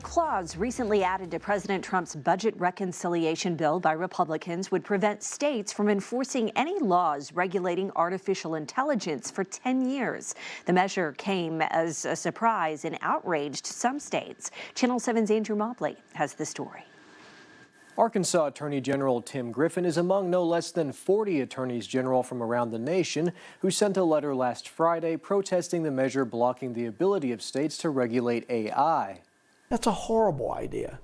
clause recently added to President Trump's budget reconciliation bill by Republicans would prevent states from enforcing any laws regulating artificial intelligence for 10 years. The measure came as a surprise and outraged some states. Channel 7's Andrew Mobley has the story. Arkansas Attorney General Tim Griffin is among no less than 40 attorneys general from around the nation who sent a letter last Friday protesting the measure blocking the ability of states to regulate AI. That's a horrible idea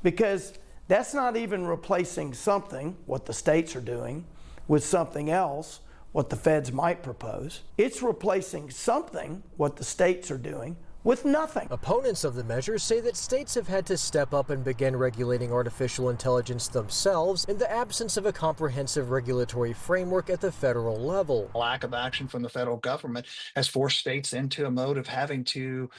because that's not even replacing something, what the states are doing, with something else, what the feds might propose. It's replacing something, what the states are doing, with nothing. Opponents of the measure say that states have had to step up and begin regulating artificial intelligence themselves in the absence of a comprehensive regulatory framework at the federal level. Lack of action from the federal government has forced states into a mode of having to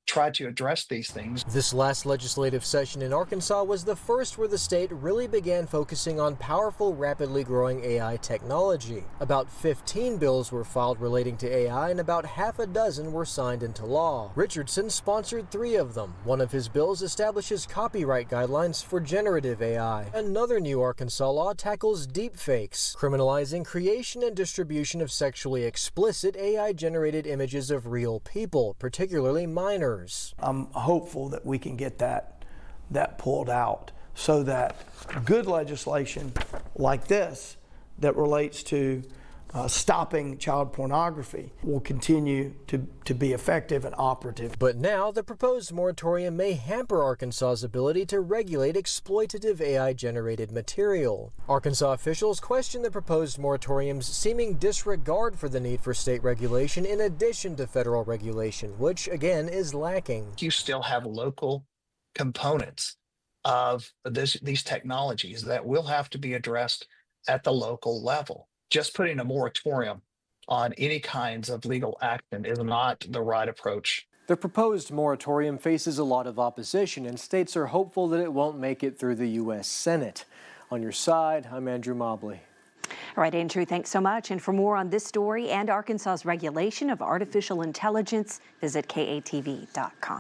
try to address these things. This last legislative session in Arkansas was the first where the state really began focusing on powerful, rapidly growing AI technology. About 15 bills were filed relating to AI and about half a dozen were signed into law. Richardson sponsored 3 of them. One of his bills establishes copyright guidelines for generative AI. Another new Arkansas law tackles deepfakes, criminalizing creation and distribution of sexually explicit AI-generated images of real people, particularly minors. I'm hopeful that we can get that pulled out so that good legislation like this that relates to stopping child pornography will continue to be effective and operative. But now the proposed moratorium may hamper Arkansas's ability to regulate exploitative AI-generated material. Arkansas officials question the proposed moratorium's seeming disregard for the need for state regulation in addition to federal regulation, which again is lacking. You still have local components of these technologies that will have to be addressed at the local level. Just putting a moratorium on any kinds of legal action is not the right approach. The proposed moratorium faces a lot of opposition, and states are hopeful that it won't make it through the U.S. Senate. On your side, I'm Andrew Mobley. All right, Andrew, thanks so much. And for more on this story and Arkansas's regulation of artificial intelligence, visit KATV.com.